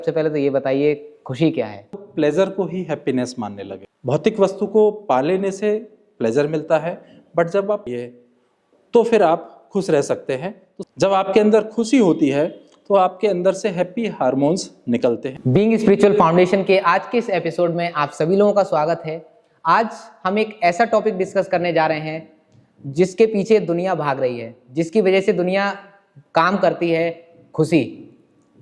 सबसे पहले तो ये बताइए खुशी क्या है? प्लेजर को ही हैप्पीनेस मानने लगे। भौतिक वस्तु को पा लेने से प्लेजर मिलता है, बट जब आप ये तो फिर आप खुश रह सकते हैं। तो जब आपके अंदर खुशी होती है तो आपके अंदर से हैप्पी हार्मोन्स निकलते हैं। बीइंग स्पिरिचुअल फाउंडेशन के आज के इस एपिसोड में आप सभी लोगों का स्वागत है। आज हम एक ऐसा टॉपिक डिस्कस करने जा रहे हैं जिसके पीछे दुनिया भाग रही है, जिसकी वजह से दुनिया काम करती है। खुशी,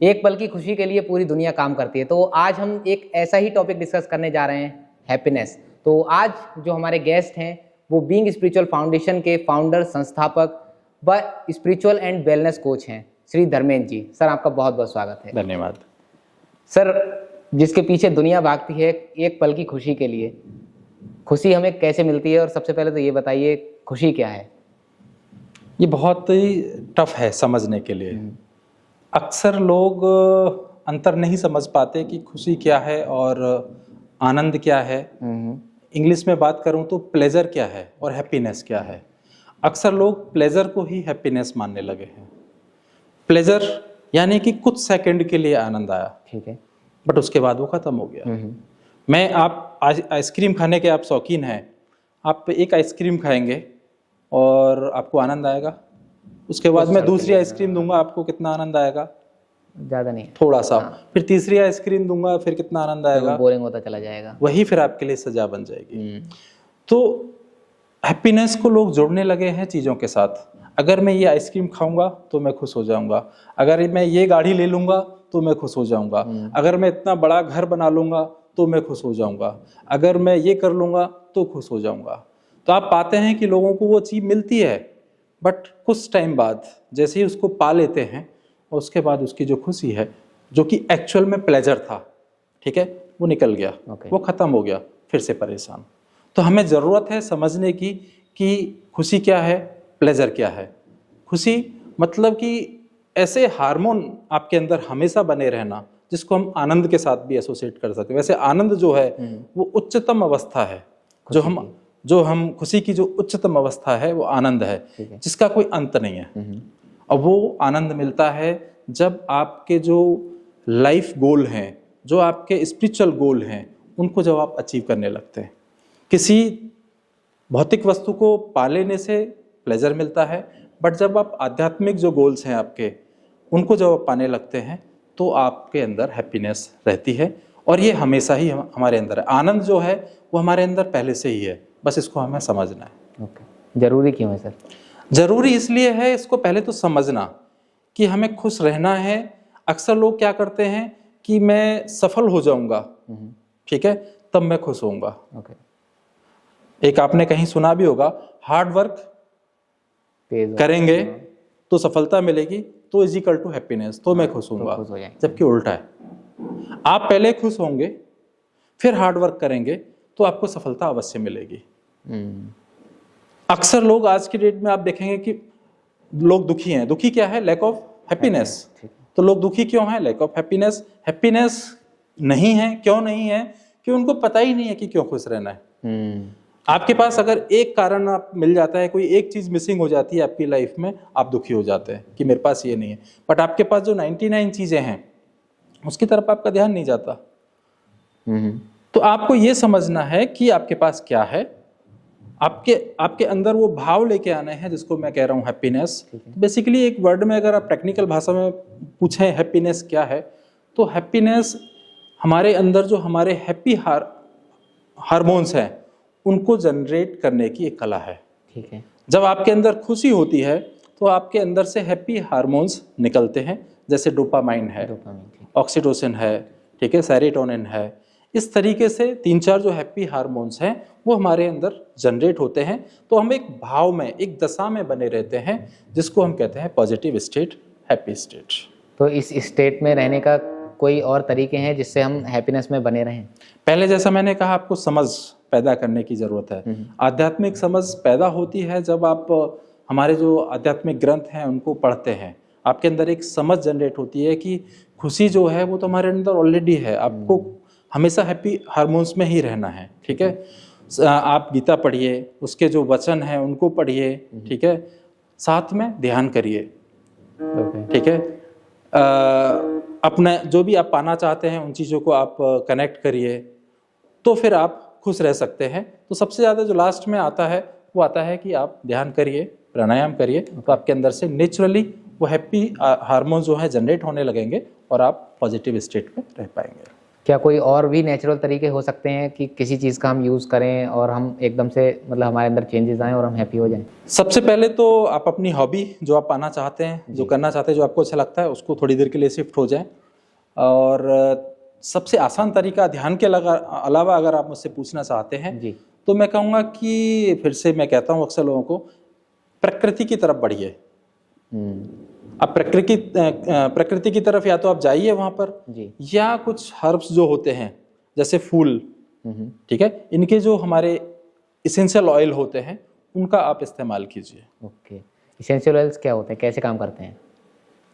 एक पल की खुशी के लिए पूरी दुनिया काम करती है। तो आज हम एक ऐसा ही टॉपिक डिस्कस करने जा रहे हैं, हैप्पीनेस। तो आज जो हमारे गेस्ट हैं वो बीइंग स्पिरिचुअल फाउंडेशन के फाउंडर, संस्थापक व स्पिरिचुअल एंड वेलनेस कोच हैं, श्री धर्मेंद्र जी। सर, आपका बहुत बहुत स्वागत है। धन्यवाद। सर, जिसके पीछे दुनिया भागती है एक पल की खुशी के लिए, खुशी हमें कैसे मिलती है? और सबसे पहले तो ये बताइए खुशी क्या है? ये बहुत ही टफ है समझने के लिए। अक्सर लोग अंतर नहीं समझ पाते कि खुशी क्या है और आनंद क्या है। इंग्लिश में बात करूं तो प्लेजर क्या है और हैप्पीनेस क्या है। अक्सर लोग प्लेजर को ही हैप्पीनेस मानने लगे हैं। प्लेजर यानी कि कुछ सेकंड के लिए आनंद आया, ठीक है, बट उसके बाद वो खत्म हो गया। आप आइसक्रीम खाने के आप शौकीन हैं, आप एक आइसक्रीम खाएंगे और आपको आनंद आएगा। उसके बाद मैं दूसरी आइसक्रीम दूंगा, आपको कितना आनंद आएगा? ज्यादा नहीं, थोड़ा सा। फिर तीसरी आइसक्रीम दूंगा, फिर कितना आनंद आएगा? बोरिंग होता चला जाएगा। वही फिर आपके लिए सजा बन जाएगी। तो हैप्पीनेस को लोग जोड़ने लगे हैं चीजों के साथ। अगर मैं ये आइसक्रीम खाऊंगा तो मैं खुश हो जाऊंगा, अगर मैं ये गाड़ी ले लूंगा तो मैं खुश हो जाऊंगा, अगर मैं इतना बड़ा घर बना लूंगा तो मैं खुश हो जाऊंगा, अगर मैं ये कर लूंगा तो खुश हो जाऊंगा। तो आप पाते हैं कि लोगों को वो चीज मिलती है, बट कुछ टाइम बाद जैसे ही उसको पा लेते हैं और उसके बाद उसकी जो खुशी है, जो कि एक्चुअल में प्लेजर था, ठीक है, वो निकल गया, वो खत्म हो गया, फिर से परेशान। तो हमें ज़रूरत है समझने की कि खुशी क्या है, प्लेजर क्या है। खुशी मतलब कि ऐसे हार्मोन आपके अंदर हमेशा बने रहना, जिसको हम आनंद के साथ भी एसोसिएट कर सकते हैं। वैसे आनंद जो है वो उच्चतम अवस्था है। जो हम खुशी की जो उच्चतम अवस्था है वो आनंद है, जिसका कोई अंत नहीं है। और वो आनंद मिलता है जब आपके जो लाइफ गोल हैं, जो आपके स्पिरिचुअल गोल हैं, उनको जब आप अचीव करने लगते हैं। किसी भौतिक वस्तु को पा लेने से प्लेजर मिलता है, बट जब आप आध्यात्मिक जो गोल्स हैं आपके, उनको जब आप पाने लगते हैं तो आपके अंदर हैप्पीनेस रहती है। और ये हमेशा ही हमारे अंदर है। आनंद जो है वो हमारे अंदर पहले से ही है, बस इसको हमें समझना है। जरूरी क्यों है सर? जरूरी इसलिए है, इसको पहले तो समझना कि हमें खुश रहना है। अक्सर लोग क्या करते हैं कि मैं सफल हो जाऊंगा, ठीक है, तब मैं खुश होऊंगा। एक आपने कहीं सुना भी होगा, हार्ड वर्क करेंगे तो सफलता मिलेगी, तो इज इक्वल टू हैप्पीनेस, तो मैं खुश होऊंगा। जबकि उल्टा है, आप पहले खुश होंगे फिर हार्ड वर्क करेंगे तो आपको सफलता अवश्य मिलेगी। अक्सर लोग आज की डेट में आप देखेंगे कि लोग दुखी हैं। दुखी क्या है? Lack of happiness. तो लोग दुखी क्यों हैं? Lack of happiness. हैप्पीनेस नहीं है, क्यों नहीं है? कि उनको पता ही नहीं है कि क्यों खुश रहना है। आपके पास अगर एक कारण आप मिल जाता है, कोई एक चीज मिसिंग हो जाती है आपकी लाइफ में, आप दुखी हो जाते हैं कि मेरे पास ये नहीं है। बट आपके पास जो 99 चीजें हैं उसकी तरफ आपका ध्यान नहीं जाता। तो आपको ये समझना है कि आपके पास क्या है, आपके अंदर वो भाव लेके आने हैं, जिसको मैं कह रहा हूँ हैप्पीनेस। बेसिकली एक वर्ड में अगर आप टेक्निकल भाषा में पूछें हैप्पीनेस क्या है, तो हैप्पीनेस हमारे अंदर जो हमारे हैप्पी हार्मोन्स हैं उनको जनरेट करने की एक कला है। ठीक है। जब आपके अंदर खुशी होती है तो आपके अंदर से हैप्पी हार्मोन्स निकलते हैं, जैसे डोपामाइन है, ऑक्सीटोसिन है, ठीक है, सेरोटोनिन है। इस तरीके से 3-4 जो हैप्पी हार्मोन्स हैं वो हमारे अंदर जनरेट होते हैं। तो हम एक भाव में, एक दशा में बने रहते हैं, जिसको हम कहते हैं पॉजिटिव स्टेट, हैप्पी स्टेट। तो इस स्टेट में रहने का कोई और तरीके हैं जिससे हम हैप्पीनेस में बने रहें? पहले जैसा मैंने कहा, आपको समझ पैदा करने की जरूरत है। आध्यात्मिक समझ पैदा होती है जब आप हमारे जो आध्यात्मिक ग्रंथ हैं उनको पढ़ते हैं। आपके अंदर एक समझ जनरेट होती है कि खुशी जो है वो तो हमारे अंदर ऑलरेडी है, आपको हमेशा हैप्पी हार्मोन्स में ही रहना है, ठीक है। आप गीता पढ़िए, उसके जो वचन हैं उनको पढ़िए, ठीक है, साथ में ध्यान करिए, ठीक है। अपना जो भी आप पाना चाहते हैं उन चीज़ों को आप कनेक्ट करिए, तो फिर आप खुश रह सकते हैं। तो सबसे ज़्यादा जो लास्ट में आता है वो आता है कि आप ध्यान करिए, प्राणायाम करिए, तो आपके अंदर से नेचुरली वो हैप्पी हार्मोन जो है जनरेट होने लगेंगे और आप पॉजिटिव स्टेट में रह पाएंगे। क्या कोई और भी नेचुरल तरीके हो सकते हैं कि किसी चीज़ का हम यूज़ करें और हम एकदम से मतलब हमारे अंदर चेंजेस आएँ और हम हैप्पी हो जाएं? सबसे पहले तो आप अपनी हॉबी जो आप पाना चाहते हैं, जो करना चाहते हैं, जो आपको अच्छा लगता है, उसको थोड़ी देर के लिए शिफ्ट हो जाएं। और सबसे आसान तरीका ध्यान के अलावा अगर आप मुझसे पूछना चाहते हैं जी। तो मैं कहूँगा कि फिर से मैं कहता हूँ अक्सर लोगों को, प्रकृति की तरफ बढ़िए। अब प्रकृति की तरफ या तो आप जाइए वहाँ पर जी। या कुछ हर्ब्स जो होते हैं जैसे फूल, ठीक है, इनके जो हमारे इसेंशियल ऑयल होते हैं उनका आप इस्तेमाल कीजिए। ओके, इसेंशियल ऑयल्स क्या होते हैं, कैसे काम करते हैं?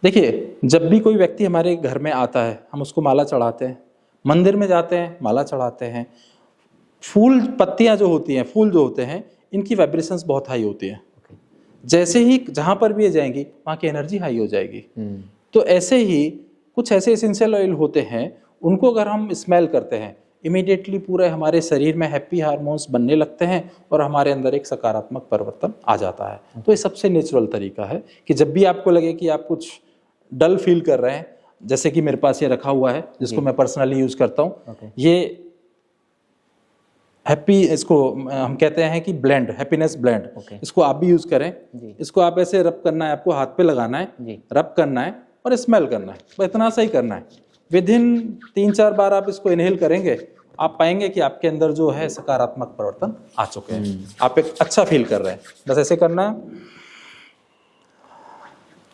देखिए, जब भी कोई व्यक्ति हमारे घर में आता है हम उसको माला चढ़ाते हैं, मंदिर में जाते हैं माला चढ़ाते हैं। फूल पत्तियां जो होती हैं, फूल जो होते हैं, इनकी वाइब्रेशंस बहुत हाई होती हैं। जैसे ही जहाँ पर भी ये जाएंगी वहाँ की एनर्जी हाई हो जाएगी। तो ऐसे ही कुछ ऐसे एसेंशियल ऑयल होते हैं, उनको अगर हम स्मेल करते हैं इमीडिएटली पूरे हमारे शरीर में हैप्पी हार्मोन्स बनने लगते हैं और हमारे अंदर एक सकारात्मक परिवर्तन आ जाता है। तो ये सबसे नेचुरल तरीका है कि जब भी आपको लगे कि आप कुछ डल फील कर रहे हैं, जैसे कि मेरे पास ये रखा हुआ है जिसको मैं पर्सनली यूज करता हूँ, ये हैप्पी, इसको हम कहते हैं कि ब्लेंड, हैप्पीनेस ब्लेंड। इसको आप भी यूज करें। इसको आप ऐसे रब करना है, आपको हाथ पे लगाना है, रब करना है और स्मेल करना है, बस इतना सा ही करना है। विद इन 3-4 बार आप इसको इनहेल करेंगे, आप पाएंगे कि आपके अंदर जो है सकारात्मक परिवर्तन आ चुके हैं, आप एक अच्छा फील कर रहे हैं। बस ऐसे करना है,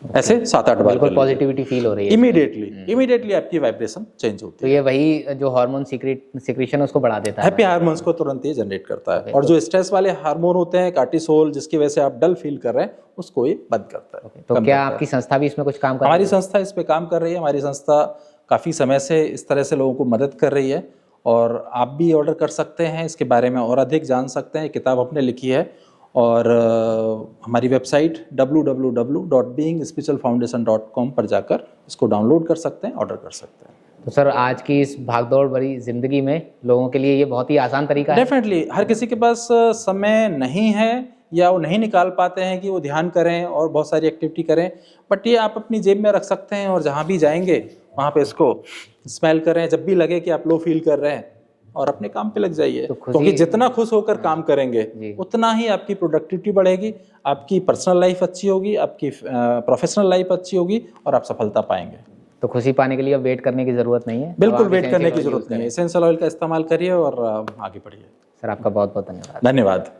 ऐसे 7-8 बार बिल्कुल पॉजिटिविटी फील हो रही है। इमीडिएटली आपकी वाइब्रेशन चेंज होती है। तो ये वही जो हार्मोन सिक्रीशन उसको बढ़ा देता है, हैप्पी हार्मोन्स को तुरंत ये जनरेट करता है। और जो स्ट्रेस वाले हार्मोन होते हैं, कार्टिसोल, जिसकी वजह से आप डल फील कर रहे हैं, उसको ये बंद करता है। तो क्या आपकी संस्था भी इसमें कुछ काम कर रही है? हमारी संस्था इस पे काम कर रही है। हमारी संस्था काफी समय से इस तरह से लोगों को मदद कर रही है और आप भी ऑर्डर कर सकते हैं, इसके बारे में और अधिक जान सकते हैं। किताब हमने लिखी है और हमारी वेबसाइट www.beingspiritualfoundation.com पर जाकर इसको डाउनलोड कर सकते हैं, ऑर्डर कर सकते हैं। तो सर, आज की इस भागदौड़ भरी जिंदगी में लोगों के लिए ये बहुत ही आसान तरीका है। डेफिनेटली हर किसी के पास समय नहीं है या वो नहीं निकाल पाते हैं कि वो ध्यान करें और बहुत सारी एक्टिविटी करें, बट ये आप अपनी जेब में रख सकते हैं और जहाँ भी जाएंगे वहाँ पे इसको स्मेल करें। जब भी लगे कि आप लो फील कर रहे हैं और अपने काम पे लग जाइए, क्योंकि जितना खुश होकर काम करेंगे उतना ही आपकी प्रोडक्टिविटी बढ़ेगी, आपकी पर्सनल लाइफ अच्छी होगी, आपकी प्रोफेशनल लाइफ अच्छी होगी और आप सफलता पाएंगे। तो खुशी पाने के लिए अब वेट करने की जरूरत नहीं है। बिल्कुल वेट करने की जरूरत नहीं है। एसेंशियल ऑयल का इस्तेमाल करिए और आगे बढ़िए। सर, आपका बहुत बहुत धन्यवाद। धन्यवाद।